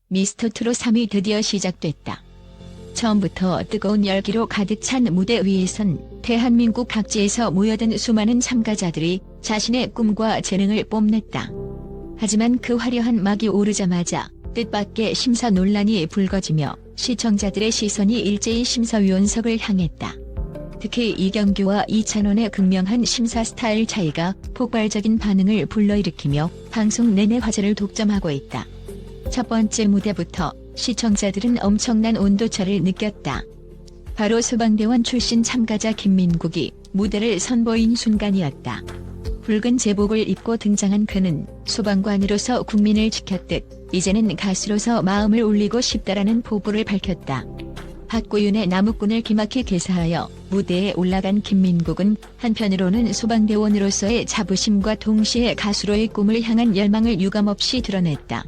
미스터트롯 3위 드디어 시작됐다. 처음부터 뜨거운 열기로 가득 찬 무대 위에선 대한민국 각지에서 모여든 수많은 참가자들이 자신의 꿈과 재능을 뽐냈다. 하지만 그 화려한 막이 오르자마자 뜻밖의 심사 논란이 불거지며 시청자들의 시선이 일제히 심사위원석을 향했다. 특히 이경규와 이찬원의 극명한 심사 스타일 차이가 폭발적인 반응을 불러일으키며 방송 내내 화제를 독점하고 있다. 첫 번째 무대부터 시청자들은 엄청난 온도차를 느꼈다. 바로 소방대원 출신 참가자 김민국이 무대를 선보인 순간이었다. 붉은 제복을 입고 등장한 그는 소방관으로서 국민을 지켰듯 이제는 가수로서 마음을 울리고 싶다라는 포부를 밝혔다. 박구윤의 나무꾼을 기막히 개사하여 무대에 올라간 김민국은 한편으로는 소방대원으로서의 자부심과 동시에 가수로의 꿈을 향한 열망을 유감없이 드러냈다.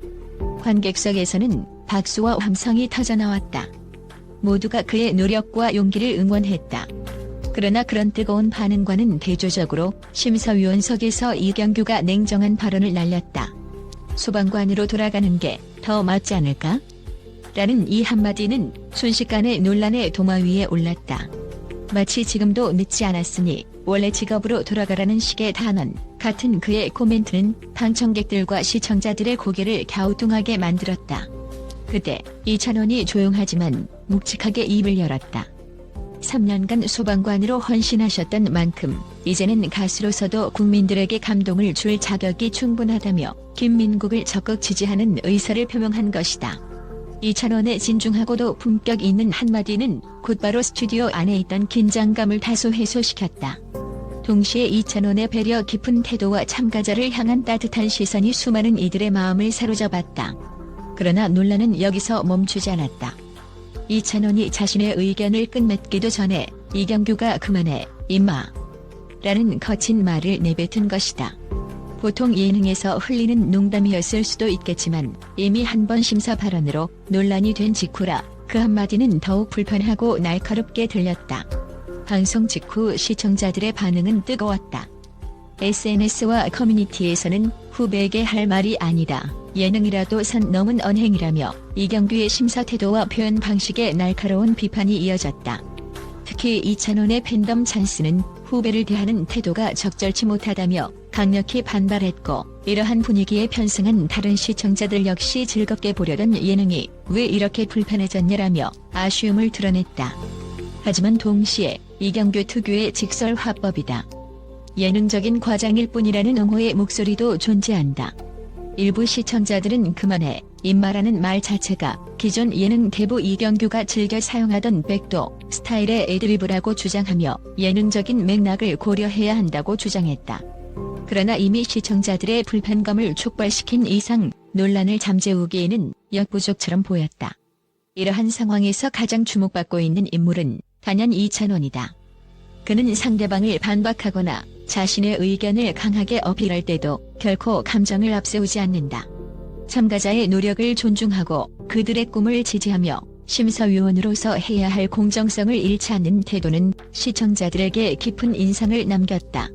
관객석에서는 박수와 함성이 터져나왔다. 모두가 그의 노력과 용기를 응원했다. 그러나 그런 뜨거운 반응과는 대조적으로 심사위원석에서 이경규가 냉정한 발언을 날렸다. 소방관으로 돌아가는 게 더 맞지 않을까? 라는 이 한마디는 순식간에 논란의 도마 위에 올랐다. 마치 지금도 늦지 않았으니 원래 직업으로 돌아가라는 식의 단언 같은 그의 코멘트는 방청객들과 시청자들의 고개를 갸우뚱하게 만들었다. 그때 이찬원이 조용하지만 묵직하게 입을 열었다. 3년간 소방관으로 헌신하셨던 만큼 이제는 가수로서도 국민들에게 감동을 줄 자격이 충분하다며 김민국을 적극 지지하는 의사를 표명한 것이다. 이찬원의 진중하고도 품격 있는 한마디는 곧바로 스튜디오 안에 있던 긴장감을 다소 해소시켰다. 동시에 이찬원의 배려 깊은 태도와 참가자를 향한 따뜻한 시선이 수많은 이들의 마음을 사로잡았다. 그러나 논란은 여기서 멈추지 않았다. 이찬원이 자신의 의견을 끝맺기도 전에 이경규가 그만해 임마 라는 거친 말을 내뱉은 것이다. 보통 예능에서 흘리는 농담이었을 수도 있겠지만 이미 한 번 심사 발언으로 논란이 된 직후라 그 한마디는 더욱 불편하고 날카롭게 들렸다. 방송 직후 시청자들의 반응은 뜨거웠다. SNS와 커뮤니티에서는 후배에게 할 말이 아니다. 예능이라도 선 넘은 언행이라며 이경규의 심사 태도와 표현 방식에 날카로운 비판이 이어졌다. 특히 이찬원의 팬덤 찬스는 후배를 대하는 태도가 적절치 못하다며 강력히 반발했고 이러한 분위기에 편승한 다른 시청자들 역시 즐겁게 보려던 예능이 왜 이렇게 불편해졌냐라며 아쉬움을 드러냈다. 하지만 동시에 이경규 특유의 직설 화법이다. 예능적인 과장일 뿐이라는 옹호의 목소리도 존재한다. 일부 시청자들은 그만해 임마라는 말 자체가 기존 예능 대부 이경규가 즐겨 사용하던 백도 스타일의 애드리브라고 주장하며 예능적인 맥락을 고려해야 한다고 주장했다. 그러나 이미 시청자들의 불편감을 촉발시킨 이상 논란을 잠재우기에는 역부족처럼 보였다. 이러한 상황에서 가장 주목받고 있는 인물은 단연 이찬원이다. 그는 상대방을 반박하거나 자신의 의견을 강하게 어필할 때도 결코 감정을 앞세우지 않는다. 참가자의 노력을 존중하고 그들의 꿈을 지지하며 심사위원으로서 해야 할 공정성을 잃지 않는 태도는 시청자들에게 깊은 인상을 남겼다.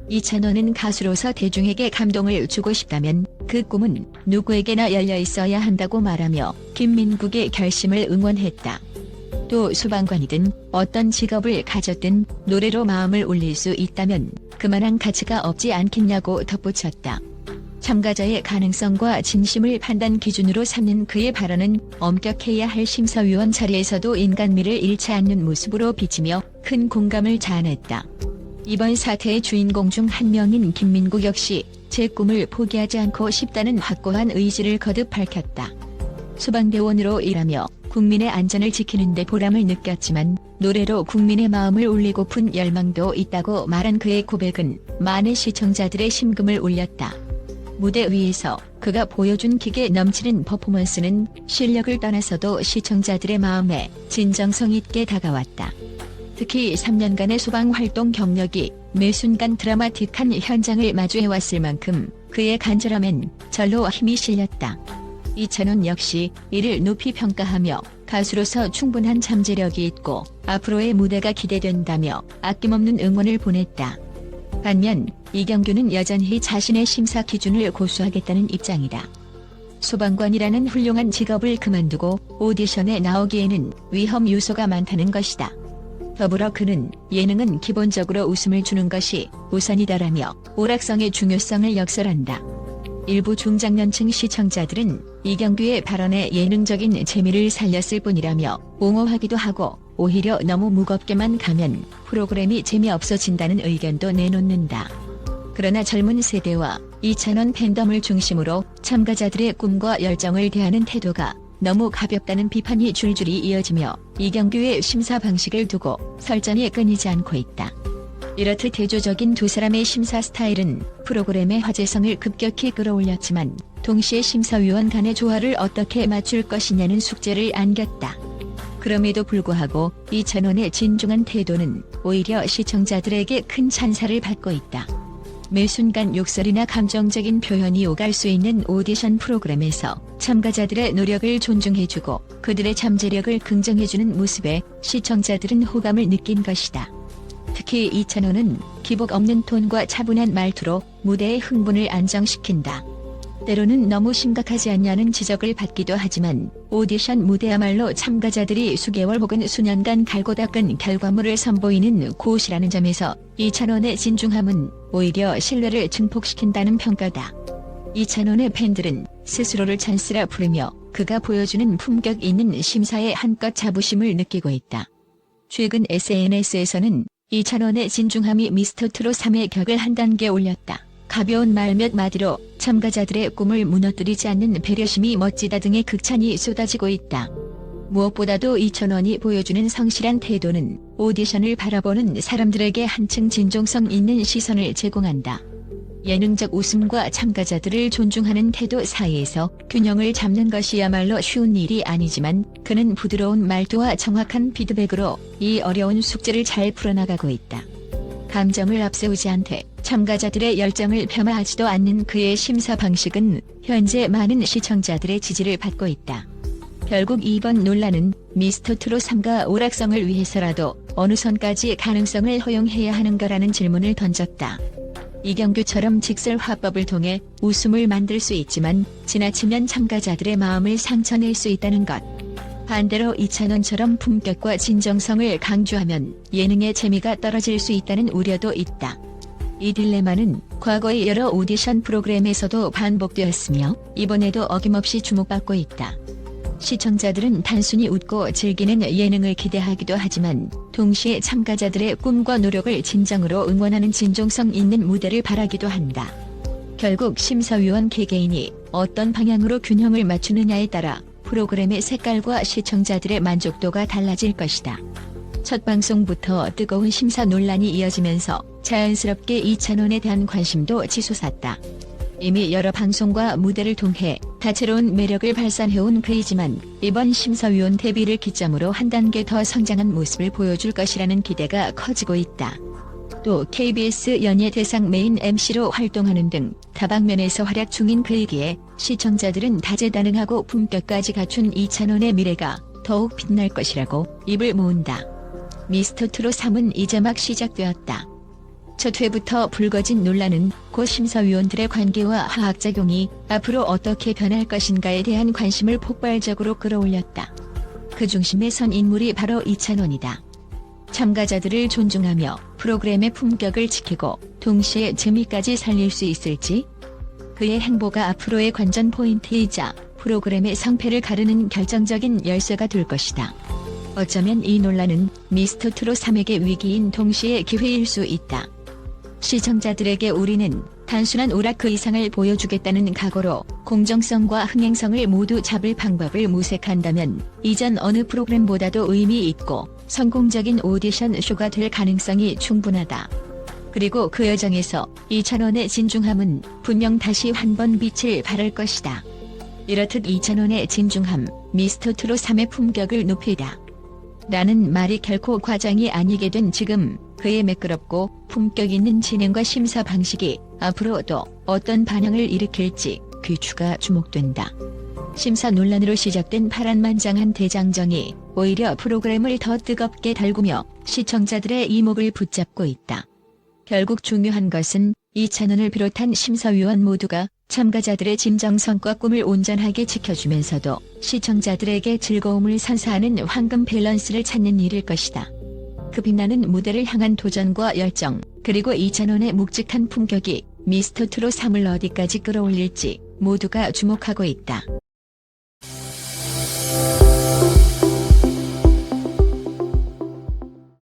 이찬원은 가수로서 대중에게 감동을 주고 싶다면 그 꿈은 누구에게나 열려 있어야 한다고 말하며 김민국의 결심을 응원했다. 또 소방관이든 어떤 직업을 가졌든 노래로 마음을 울릴 수 있다면 그만한 가치가 없지 않겠냐고 덧붙였다. 참가자의 가능성과 진심을 판단 기준으로 삼는 그의 발언은 엄격해야 할 심사위원 자리에서도 인간미를 잃지 않는 모습으로 비치며 큰 공감을 자아냈다. 이번 사태의 주인공 중 한 명인 김민국 역시 제 꿈을 포기하지 않고 싶다는 확고한 의지를 거듭 밝혔다. 소방대원으로 일하며 국민의 안전을 지키는 데 보람을 느꼈지만 노래로 국민의 마음을 울리고픈 열망도 있다고 말한 그의 고백은 많은 시청자들의 심금을 울렸다. 무대 위에서 그가 보여준 기계 넘치는 퍼포먼스는 실력을 떠나서도 시청자들의 마음에 진정성 있게 다가왔다. 특히 3년간의 소방활동 경력이 매 순간 드라마틱한 현장을 마주해왔을 만큼 그의 간절함엔 절로 힘이 실렸다. 이찬원 역시 이를 높이 평가하며 가수로서 충분한 잠재력이 있고 앞으로의 무대가 기대된다며 아낌없는 응원을 보냈다. 반면 이경규는 여전히 자신의 심사 기준을 고수하겠다는 입장이다. 소방관이라는 훌륭한 직업을 그만두고 오디션에 나오기에는 위험 요소가 많다는 것이다. 더불어 그는 예능은 기본적으로 웃음을 주는 것이 우선이다라며 오락성의 중요성을 역설한다. 일부 중장년층 시청자들은 이경규의 발언에 예능적인 재미를 살렸을 뿐이라며 옹호하기도 하고 오히려 너무 무겁게만 가면 프로그램이 재미없어진다는 의견도 내놓는다. 그러나 젊은 세대와 이찬원 팬덤을 중심으로 참가자들의 꿈과 열정을 대하는 태도가 너무 가볍다는 비판이 줄줄이 이어지며 이경규의 심사 방식을 두고 설전이 끊이지 않고 있다. 이렇듯 대조적인 두 사람의 심사 스타일은 프로그램의 화제성을 급격히 끌어올렸지만 동시에 심사위원 간의 조화를 어떻게 맞출 것이냐는 숙제를 안겼다. 그럼에도 불구하고 이찬원의 진중한 태도는 오히려 시청자들에게 큰 찬사를 받고 있다. 매 순간 욕설이나 감정적인 표현이 오갈 수 있는 오디션 프로그램에서 참가자들의 노력을 존중해주고 그들의 잠재력을 긍정해주는 모습에 시청자들은 호감을 느낀 것이다. 특히 이찬원은 기복 없는 톤과 차분한 말투로 무대의 흥분을 안정시킨다. 때로는 너무 심각하지 않냐는 지적을 받기도 하지만 오디션 무대야말로 참가자들이 수개월 혹은 수년간 갈고 닦은 결과물을 선보이는 곳이라는 점에서 이찬원의 진중함은 오히려 신뢰를 증폭시킨다는 평가다. 이찬원의 팬들은 스스로를 찬스라 부르며 그가 보여주는 품격 있는 심사에 한껏 자부심을 느끼고 있다. 최근 SNS에서는 이찬원의 진중함이 미스터트롯 3의 격을 한 단계 올렸다. 가벼운 말 몇 마디로 참가자들의 꿈을 무너뜨리지 않는 배려심이 멋지다 등의 극찬이 쏟아지고 있다. 무엇보다도 이찬원이 보여주는 성실한 태도는 오디션을 바라보는 사람들에게 한층 진정성 있는 시선을 제공한다. 예능적 웃음과 참가자들을 존중하는 태도 사이에서 균형을 잡는 것이야말로 쉬운 일이 아니지만 그는 부드러운 말투와 정확한 피드백으로 이 어려운 숙제를 잘 풀어나가고 있다. 감정을 앞세우지 않되 참가자들의 열정을 폄하하지도 않는 그의 심사 방식은 현재 많은 시청자들의 지지를 받고 있다. 결국 이번 논란은 미스터트롯 3가 오락성을 위해서라도 어느 선까지 가능성을 허용해야 하는가라는 질문을 던졌다. 이경규처럼 직설 화법을 통해 웃음을 만들 수 있지만 지나치면 참가자들의 마음을 상처낼 수 있다는 것. 반대로 이찬원처럼 품격과 진정성을 강조하면 예능의 재미가 떨어질 수 있다는 우려도 있다. 이 딜레마는 과거의 여러 오디션 프로그램에서도 반복되었으며 이번에도 어김없이 주목받고 있다. 시청자들은 단순히 웃고 즐기는 예능을 기대하기도 하지만 동시에 참가자들의 꿈과 노력을 진정으로 응원하는 진정성 있는 무대를 바라기도 한다. 결국 심사위원 개개인이 어떤 방향으로 균형을 맞추느냐에 따라 프로그램의 색깔과 시청자들의 만족도가 달라질 것이다. 첫 방송부터 뜨거운 심사 논란이 이어지면서 자연스럽게 이찬원에 대한 관심도 치솟았다. 이미 여러 방송과 무대를 통해 다채로운 매력을 발산해온 그이지만 이번 심사위원 데뷔를 기점으로 한 단계 더 성장한 모습을 보여줄 것이라는 기대가 커지고 있다. 또 KBS 연예대상 메인 MC로 활동하는 등 다방면에서 활약 중인 그이기에 시청자들은 다재다능하고 품격까지 갖춘 이찬원의 미래가 더욱 빛날 것이라고 입을 모은다. 미스터트롯 3은 이제 막 시작되었다. 첫 회부터 불거진 논란은 고 심사위원들의 관계와 화학작용이 앞으로 어떻게 변할 것인가에 대한 관심을 폭발적으로 끌어올렸다. 그 중심에 선 인물이 바로 이찬원이다. 참가자들을 존중하며 프로그램의 품격을 지키고 동시에 재미까지 살릴 수 있을지? 그의 행보가 앞으로의 관전 포인트이자 프로그램의 성패를 가르는 결정적인 열쇠가 될 것이다. 어쩌면 이 논란은 미스터트롯 3에게 위기인 동시에 기회일 수 있다. 시청자들에게 우리는 단순한 오락 그 이상을 보여주겠다는 각오로 공정성과 흥행성을 모두 잡을 방법을 모색한다면 이전 어느 프로그램보다도 의미 있고 성공적인 오디션 쇼가 될 가능성이 충분하다. 그리고 그 여정에서 이찬원의 진중함은 분명 다시 한 번 빛을 발할 것이다. 이렇듯 이찬원의 진중함, 미스터트롯 3의 품격을 높이다. 라는 말이 결코 과장이 아니게 된 지금 그의 매끄럽고 품격 있는 진행과 심사 방식이 앞으로도 어떤 반향을 일으킬지 귀추가 주목된다. 심사 논란으로 시작된 파란만장한 대장정이 오히려 프로그램을 더 뜨겁게 달구며 시청자들의 이목을 붙잡고 있다. 결국 중요한 것은 이찬원을 비롯한 심사위원 모두가 참가자들의 진정성과 꿈을 온전하게 지켜주면서도 시청자들에게 즐거움을 선사하는 황금 밸런스를 찾는 일일 것이다. 그 빛나는 무대를 향한 도전과 열정, 그리고 이찬원의 묵직한 품격이 미스터 트롯 3을 어디까지 끌어올릴지 모두가 주목하고 있다.